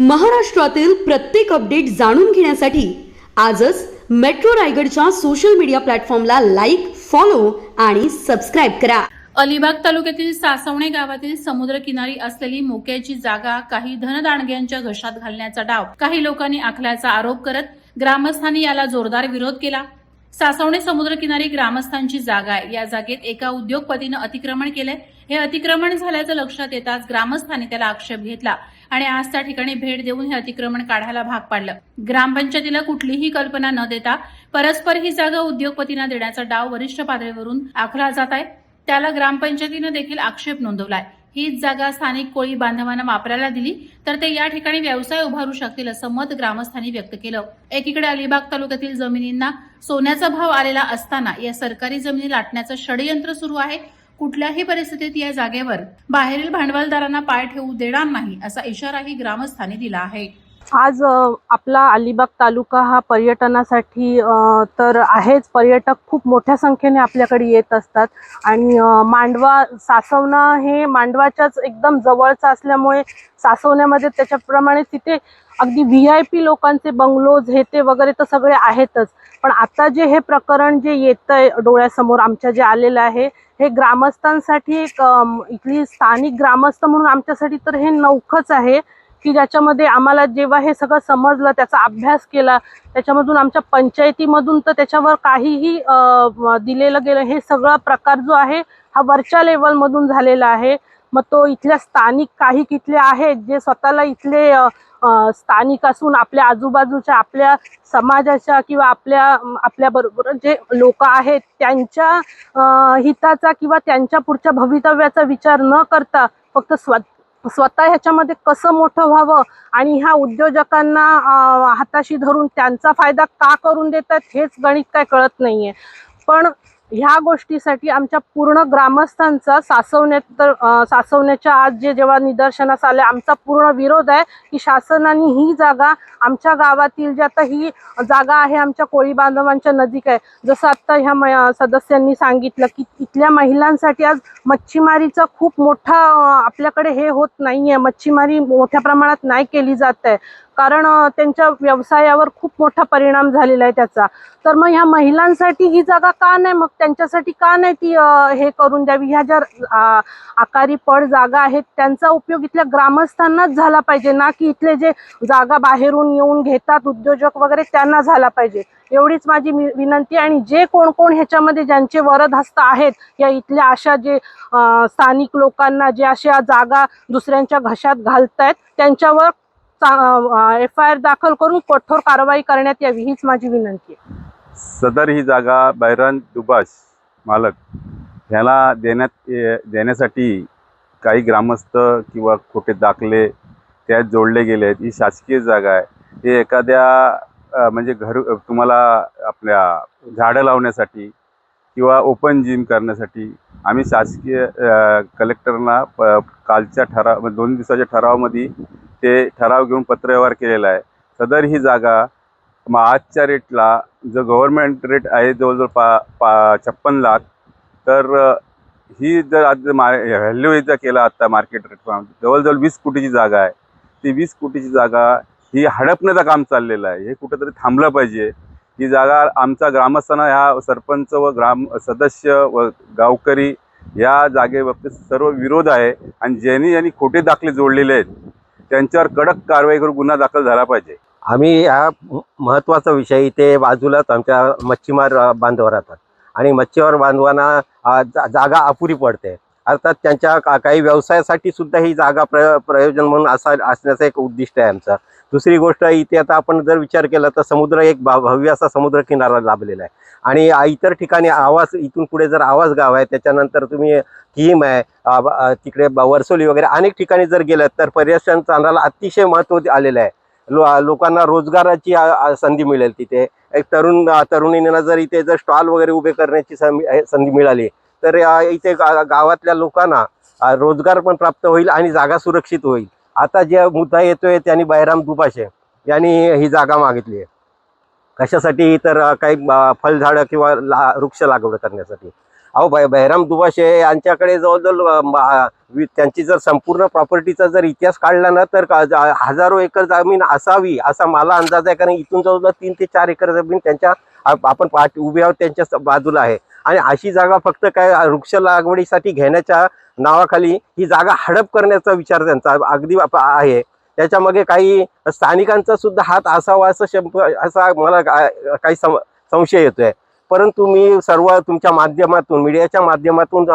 महाराष्ट्रातील प्रत्येक अपडेट जाणून घेण्यासाठी आजच मेट्रो रायगडच्या सोशल मीडिया प्लॅटफॉर्मला लाईक, फॉलो आणि सबस्क्राईब करा। अलिबाग तालुक्यातील सासवणे गावातील समुद्रकिनारी असलेली मोक्याची जागा काही धनदांडग्यांच्या घशात घालण्याचा डाव काही लोकांनी आखल्याचा आरोप करत ग्रामस्थांनी याला जोरदार विरोध केला। सासवणे समुद्रकिनारी ग्रामस्थांची जागा आहे। या जागेत एका उद्योगपतीनं अतिक्रमण केले। हे अतिक्रमण झाल्याचं लक्षात येताच ग्रामस्थांनी त्याला आक्षेप घेतला आणि आज त्या ठिकाणी भेट देऊन हे अतिक्रमण काढायला भाग पाडलं। ग्रामपंचायतीला कुठलीही कल्पना न देता परस्पर ही जागा उद्योगपतींना देण्याचा डाव वरिष्ठ पातळीवरून आखला जात आहे। त्याला ग्रामपंचायतीनं देखील आक्षेप नोंदवलाय। हीच जागा स्थानिक कोळी बांधवांना वापरायला दिली तर ते या ठिकाणी व्यवसाय उभारू शकतील असं मत ग्रामस्थांनी व्यक्त केलं। एकीकडे अलिबाग तालुक्यातील जमिनींना सोन्याचा भाव आलेला असताना या सरकारी जमिनी लाटण्याचं षडयंत्र सुरू आहे। कुठल्याही परिस्थितीत या जागेवर बाहेरील भांडवलदारांना पाय ठेवू देणार नाही असा इशाराही ग्रामस्थांनी दिला आहे। आज आपला अलिबाग तालुका हा पर्यटनासाठी तर आहेच। पर्यटक खूप मोठ्या संख्येने आपल्याकडे येत असतात आणि मांडवा सासवणं हे मांडवाच्याच एकदम जवळचं असल्यामुळे सासवण्यामध्ये त्याच्याप्रमाणे तिथे अगदी VIP लोकांचे बंगलोज हे ते वगैरे तर सगळे आहेतच। पण आता जे हे प्रकरण जे येतंय डोळ्यासमोर आमच्या जे आलेलं आहे हे ग्रामस्थांसाठी एक इथली स्थानिक ग्रामस्थ म्हणून आमच्यासाठी तर हे नवखच आहे की ज्याच्यामध्ये आम्हाला जेव्हा हे सगळं समजलं, त्याचा अभ्यास केला, त्याच्यामधून आमच्या पंचायतीमधून तर त्याच्यावर काहीही दिलेलं गेलं। हे सगळा प्रकार जो आहे हा वरच्या लेवलमधून झालेला आहे। मग तो इथल्या स्थानिक काही इथले आहेत जे स्वतःला इथले स्थानिक असून आपल्या आजूबाजूच्या आपल्या समाजाच्या किंवा आपल्या बरोबर जे लोक आहेत त्यांच्या हिताचा किंवा त्यांच्या पुढच्या भवितव्याचा विचार न करता फक्त स्वतः ह्याच्यामध्ये कसं मोठं व्हावं आणि ह्या उद्योजकांना हाताशी धरून त्यांचा फायदा का करून देतात हेच गणित काय कळत नाहीये। पण ह्या गोष्टीसाठी आमच्या पूर्ण ग्रामस्थांचा सासवण्याच्या आज जेव्हा निदर्शनास आले आमचा पूर्ण विरोध आहे की शासनाने ही जागा आमच्या गावातील जे आता ही जागा आहे आमच्या कोळी बांधवांच्या नजीक आहे। जसं आता ह्या सदस्यांनी सांगितलं की इथल्या महिलांसाठी आज मच्छीमारीचा खूप मोठा आपल्याकडे हे होत नाहीये। मच्छीमारी मोठ्या प्रमाणात नाही केली जात आहे कारण त्यांच्या व्यवसायावर खूप मोठा परिणाम झालेला आहे त्याचा। तर मग ह्या महिलांसाठी ही जागा का नाही, मग त्यांच्यासाठी का नाही ती हे करून द्यावी। ह्या ज्या आकारी पड जागा आहेत त्यांचा उपयोग इथल्या ग्रामस्थांनाच झाला पाहिजे, ना की इथले जे जागा बाहेरून येऊन घेतात उद्योजक वगैरे त्यांना झाला पाहिजे। एवढीच माझी विनंती। आणि जे कोण ह्याच्यामध्ये ज्यांचे वरदहस्त आहेत या इथल्या अशा जे स्थानिक लोकांना जे अशा जागा दुसऱ्यांच्या घशात घालतायत त्यांच्यावर FIR दाखल करून कठोर कारवाई करण्यात यावी हीच माझी विनंती आहे। सदर ही जागा बैरान दुबाश मालक ह्याला देण्यासाठी काही ग्रामस्थ किंवा खोटे दाखले त्यात जोडले गेले आहेत। ही शासकीय जागा आहे। हे एखाद्या म्हणजे तुम्हाला आपल्या झाडं लावण्यासाठी किंवा ओपन जिम करण्यासाठी आम्ही शासकीय कलेक्टरना कालच्या ठराव 2 दिवसाच्या ठरावामध्ये ते ठराव घेऊन पत्रव्यवहार केलेला आहे। सदर ही जागा मग आजच्या रेटला जो गव्हर्नमेंट रेट आहे जवळजवळ 56 लाख, तर ही जर आज व्हॅल्यू जर केला आता मार्केट रेट जवळजवळ 20 कोटीची जागा आहे। ती 20 कोटीची जागा ही हडपण्याचं काम चाललेलं आहे। हे कुठंतरी थांबलं पाहिजे। ही जागा आमचा ग्रामस्थांना ह्या सरपंच व ग्राम सदस्य व गावकरी या जागेबाबतीत सर्व विरोध आहे आणि ज्यांनी खोटे दाखले जोडलेले आहेत त्यांच्यावर कडक कारवाई करून गुन्हा दाखल झाला पाहिजे। आम्ही हा महत्त्वाचा विषय इथे बाजूलाच आमच्या मच्छीमार बांधव राहतात आणि मच्छीमार बांधवांना जागा अपुरी पडते। अर्थात त्यांच्या काही व्यवसायासाठी सुद्धा ही जागा प्रयोजन म्हणून असण्याचं एक उद्दिष्ट आहे आमचं। दुसरी गोष्ट इथे आता आपण जर विचार केला तर समुद्र एक भव्य असा समुद्र किनारा लाभलेला आहे आणि इतर ठिकाणी आवास इथून पुढे जर आवास गाव आहे, त्याच्यानंतर तुम्ही किम आहे, तिकडे वरसोली वगैरे अनेक ठिकाणी जर गेलात तर पर्यटन स्थानाला अतिशय महत्त्व आलेलं आहे। लोकांना रोजगाराची संधी मिळेल। तिथे एक तरुणींना जर इथे जर स्टॉल वगैरे उभे करण्याची संधी मिळाली तर इथे गावातल्या लोकांना रोजगार पण प्राप्त होईल आणि जागा सुरक्षित होईल। आता जे मुद्दा येतोय त्यांनी बैराम दुबाशे यांनी ही जागा मागितली आहे कशासाठी, तर काही फळझाडं किंवा वृक्ष लागवड करण्यासाठी। अहो बैराम दुबाशे यांच्याकडे जवळजवळ त्यांची जर संपूर्ण प्रॉपर्टीचा जर इतिहास काढला ना तर हजारो एकर जमीन असावी असा मला अंदाज आहे. कारण इथून जवळ 3 ते 4 एकर जमीन त्यांच्या आपण उभे आहोत त्यांच्या बाजूला आहे. आणि अशी जागा फक्त काय वृक्ष लागवडीसाठी घेण्याच्या नावाखाली ही जागा हडप करण्याचा विचार त्यांचा अगदी आहे. त्याच्यामागे काही स्थानिकांचा सुद्धा हात असावा असा मला काही संशय येतोय. परंतु मी सर्व तुमच्या माध्यमातून मीडियाच्या माध्यमातून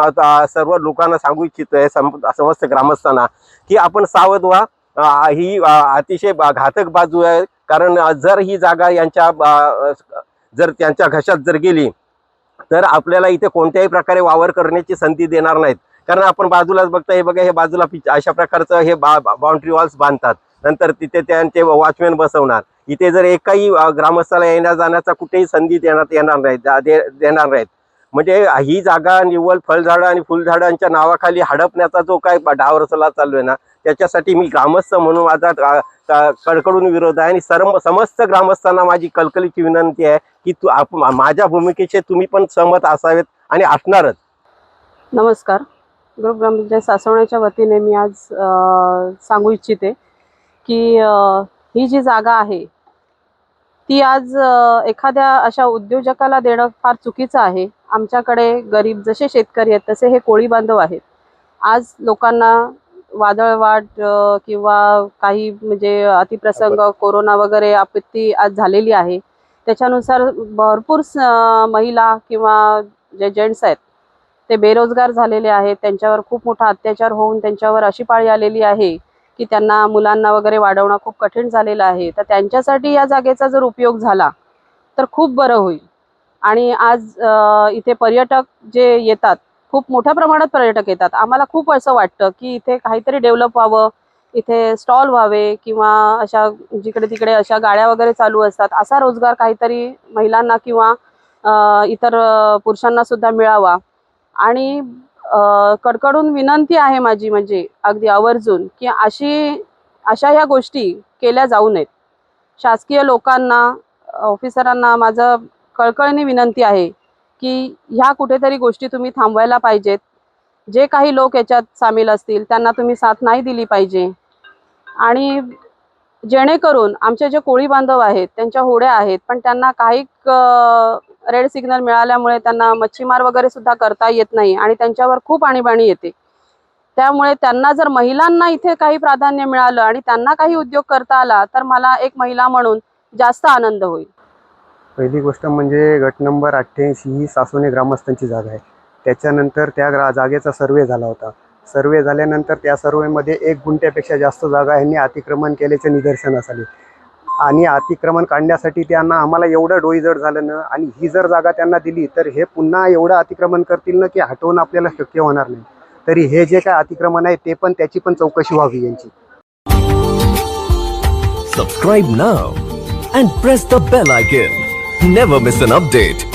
सर्व लोकांना सांगू इच्छितोय, समस्त ग्रामस्थांना, की आपण सावध व्हा. ही अतिशय घातक बाजू आहे. कारण जर ही जागा जर त्यांच्या घशात जर गेली तर आपल्याला इथे कोणत्याही प्रकारे वावर करण्याची संधी देणार नाहीत. कारण आपण बाजूलाच बघता, हे बघा, हे बाजूला अशा प्रकारचं हे बाउंड्री वॉल्स बांधतात. नंतर तिथे त्यांचे वॉचमॅन बसवणार. इथे जर एकाही ग्रामस्थाला येण्या जाण्याचा कुठेही संधी देणार नाहीत. म्हणजे ही जागा निव्वळ फळझाडं आणि फुलझाडांच्या नावाखाली हडपण्याचा जो काय डाव रचला चालू आहे ना, त्याच्यासाठी मी ग्रामस्थ म्हणून माझा कडकडून विरोध आहे. आणि समस्त ग्रामस्थांना माझी कळकळीची विनंती आहे की माझ्या भूमिकेचे तुम्ही पण सहमत असावेत आणि असणारच. नमस्कार. ग्रुप ग्रामपंचायत सासवण्याच्या वतीने मी आज सांगू इच्छिते की ही जी जागा आहे ती आज एखाद्या अशा उद्योजकाला देणं फार चुकीचं आहे. आमच्याकडे गरीब जसे शेतकरी आहेत तसे हे कोळी बांधव आहेत. आज लोकांना वादळवाट किंवा काही म्हणजे अतिप्रसंग, कोरोना वगैरे आपत्ती आज झालेली आहे. त्याच्यानुसार भरपूर महिला किंवा जे जेंट्स आहेत ते बेरोजगार झालेले आहेत. त्यांच्यावर खूप मोठा अत्याचार होऊन त्यांच्यावर अशी पाळी आलेली आहे की त्यांना मुलांना वगैरे वाढवणं खूप कठीण झालेलं आहे. तर त्यांच्यासाठी या जागेचा जर उपयोग झाला तर खूप बरं होईल. आणि आज इथे पर्यटक जे येतात, खूप मोठ्या प्रमाणात पर्यटक येतात. आम्हाला खूप असं वाटतं की इथे काहीतरी डेव्हलप व्हावं, इथे स्टॉल व्हावे किंवा अशा जिकडे तिकडे अशा गाड्या वगैरे चालू असतात, असा रोजगार काहीतरी महिलांना किंवा इतर पुरुषांना सुद्धा मिळावा. आणि कडकडून विनंती आहे माझी, म्हणजे अगदी आवर्जून, की अशा ह्या गोष्टी केल्या जाऊ नयेत. शासकीय लोकांना, ऑफिसरांना माझं कळकळीने विनंती आहे की ह्या कुठेतरी गोष्टी तुम्ही थांबवायला पाहिजेत. जे काही लोक याच्यात सामील असतील त्यांना तुम्ही साथ नाही दिली पाहिजे. आणि जेणेकरून आमचे जे कोळी बांधव आहेत त्यांच्या होड्या आहेत, पण त्यांना काही रेड सिग्नल मिळाल्यामुळे त्यांना मच्छीमार वगैरे सुद्धा करता येत नाही आणि त्यांच्यावर खूप आणीबाणी येते. त्यामुळे त्यांना जर महिलांना इथे काही प्राधान्य मिळालं आणि त्यांना काही उद्योग करता आला तर मला एक महिला म्हणून जास्त आनंद होईल. पहिली गोष्ट म्हणजे गट नंबर 88 ही सासवणे ग्रामस्थांची जागा आहे. त्याच्यानंतर त्या जागेचा सर्वे झाला होता. सर्वे झाल्यानंतर त्या सर्वेमध्ये 1 गुंठ्यापेक्षा जास्त जागा यांनी अतिक्रमण केल्याचे निदर्शनास आले. आणि अतिक्रमण काढण्यासाठी त्यांना आम्हाला एवढं डोईजड झालं ना, आणि ही जर जागा त्यांना दिली तर हे पुन्हा एवढं अतिक्रमण करतील ना की हटवणं आपल्याला शक्य होणार नाही. तरी हे जे काय अतिक्रमण आहे ते पण त्याची पण चौकशी व्हावी यांची. Subscribe now and press the bell icon. Never miss an update.